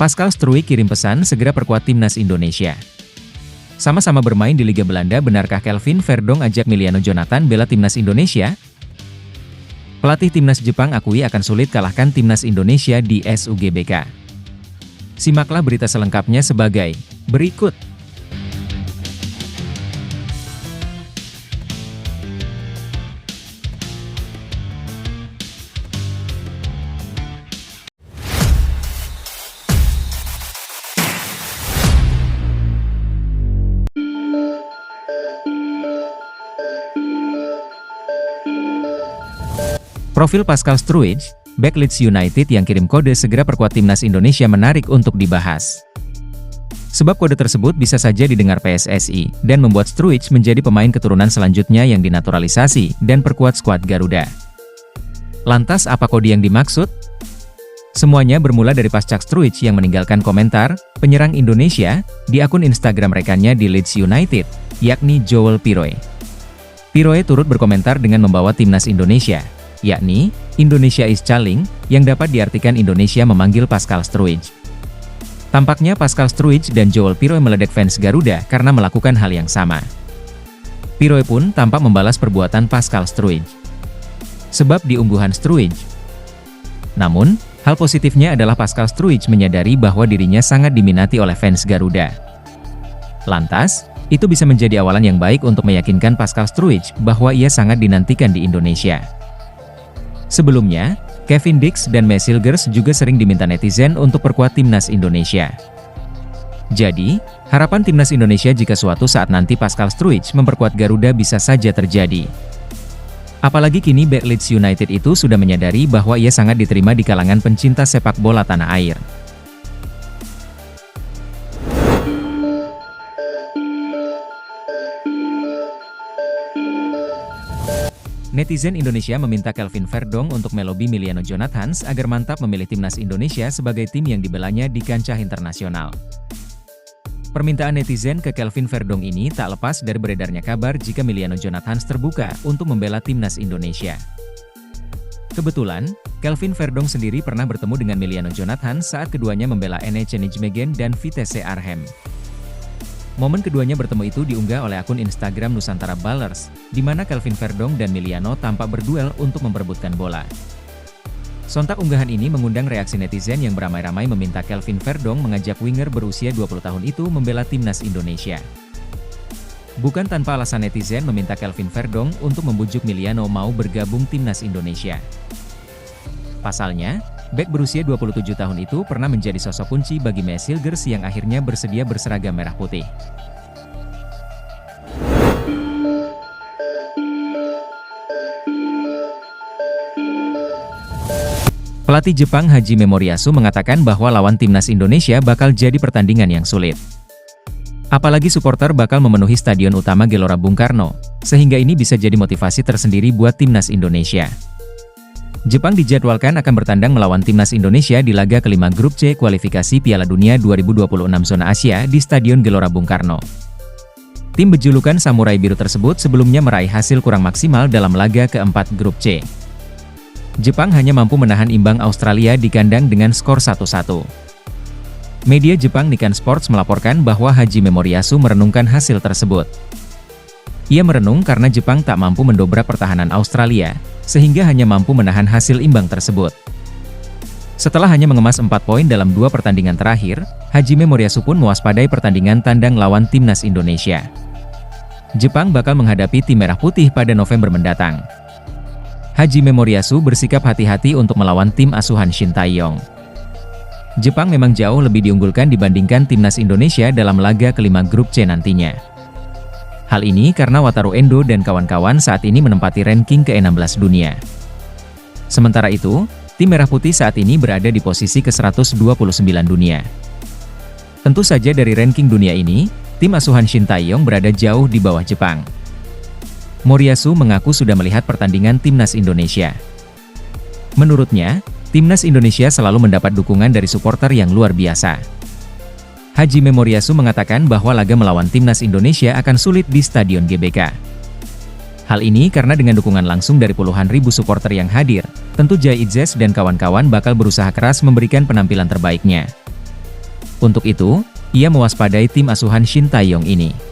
Pascal Struijk kirim pesan segera perkuat timnas Indonesia. Sama-sama bermain di Liga Belanda, benarkah Kelvin Verdong ajak Emiliano Jonathan bela timnas Indonesia? Pelatih timnas Jepang akui akan sulit kalahkan timnas Indonesia di SUGBK. Simaklah berita selengkapnya sebagai berikut. Profil Pascal Struijk, bek Leeds United yang kirim kode segera perkuat timnas Indonesia menarik untuk dibahas. Sebab kode tersebut bisa saja didengar PSSI, dan membuat Struijk menjadi pemain keturunan selanjutnya yang dinaturalisasi, dan perkuat skuad Garuda. Lantas apa kode yang dimaksud? Semuanya bermula dari pasca Struijk yang meninggalkan komentar, penyerang Indonesia, di akun Instagram rekannya di Leeds United, yakni Joel Piroe. Piroe turut berkomentar dengan membawa timnas Indonesia, yakni, Indonesia is calling, yang dapat diartikan Indonesia memanggil Pascal Struijk. Tampaknya Pascal Struijk dan Joel Piroe meledek fans Garuda karena melakukan hal yang sama. Piroe pun tampak membalas perbuatan Pascal Struijk. Sebab di ungguhan Struijk. Namun, hal positifnya adalah Pascal Struijk menyadari bahwa dirinya sangat diminati oleh fans Garuda. Lantas, itu bisa menjadi awalan yang baik untuk meyakinkan Pascal Struijk bahwa ia sangat dinantikan di Indonesia. Sebelumnya, Kevin Dix dan Messi Hilgers juga sering diminta netizen untuk perkuat timnas Indonesia. Jadi, harapan timnas Indonesia jika suatu saat nanti Pascal Struijk memperkuat Garuda bisa saja terjadi. Apalagi kini bek Leeds United itu sudah menyadari bahwa ia sangat diterima di kalangan pencinta sepak bola tanah air. Netizen Indonesia meminta Kelvin Verdong untuk melobi Emiliano Jonathan agar mantap memilih timnas Indonesia sebagai tim yang dibelanya di kancah internasional. Permintaan netizen ke Kelvin Verdong ini tak lepas dari beredarnya kabar jika Emiliano Jonathan terbuka untuk membela timnas Indonesia. Kebetulan, Kelvin Verdong sendiri pernah bertemu dengan Emiliano Jonathan saat keduanya membela NEC Nijmegen dan Vitesse Arnhem. Momen keduanya bertemu itu diunggah oleh akun Instagram Nusantara Ballers, di mana Kelvin Verdong dan Emiliano tampak berduel untuk memperebutkan bola. Sontak unggahan ini mengundang reaksi netizen yang beramai-ramai meminta Kelvin Verdong mengajak winger berusia 20 tahun itu membela timnas Indonesia. Bukan tanpa alasan netizen meminta Kelvin Verdong untuk membujuk Emiliano mau bergabung timnas Indonesia. Pasalnya, bek berusia 27 tahun itu pernah menjadi sosok kunci bagi Messi Hilgers yang akhirnya bersedia berseragam merah putih. Pelatih Jepang Hajime Moriyasu mengatakan bahwa lawan timnas Indonesia bakal jadi pertandingan yang sulit. Apalagi supporter bakal memenuhi stadion utama Gelora Bung Karno, sehingga ini bisa jadi motivasi tersendiri buat timnas Indonesia. Jepang dijadwalkan akan bertandang melawan timnas Indonesia di laga kelima grup C kualifikasi Piala Dunia 2026 zona Asia di Stadion Gelora Bung Karno. Tim berjulukan Samurai Biru tersebut sebelumnya meraih hasil kurang maksimal dalam laga keempat grup C. Jepang hanya mampu menahan imbang Australia di kandang dengan skor 1-1. Media Jepang Nikkei Sports melaporkan bahwa Hajime Moriyasu merenungkan hasil tersebut. Ia merenung karena Jepang tak mampu mendobrak pertahanan Australia, sehingga hanya mampu menahan hasil imbang tersebut. Setelah hanya mengemas 4 poin dalam 2 pertandingan terakhir, Hajime Moriyasu pun mewaspadai pertandingan tandang lawan timnas Indonesia. Jepang bakal menghadapi tim merah putih pada November mendatang. Hajime Moriyasu bersikap hati-hati untuk melawan tim asuhan Shin Tae-yong. Jepang memang jauh lebih diunggulkan dibandingkan timnas Indonesia dalam laga kelima grup C nantinya. Hal ini karena Wataru Endo dan kawan-kawan saat ini menempati ranking ke-16 dunia. Sementara itu, tim Merah Putih saat ini berada di posisi ke-129 dunia. Tentu saja dari ranking dunia ini, tim asuhan Shin Tae-yong berada jauh di bawah Jepang. Moriyasu mengaku sudah melihat pertandingan timnas Indonesia. Menurutnya, timnas Indonesia selalu mendapat dukungan dari supporter yang luar biasa. Hajime Moriyasu mengatakan bahwa laga melawan timnas Indonesia akan sulit di Stadion GBK. Hal ini karena dengan dukungan langsung dari puluhan ribu supporter yang hadir, tentu Jai Itzes dan kawan-kawan bakal berusaha keras memberikan penampilan terbaiknya. Untuk itu, ia mewaspadai tim asuhan Shin Tae-yong ini.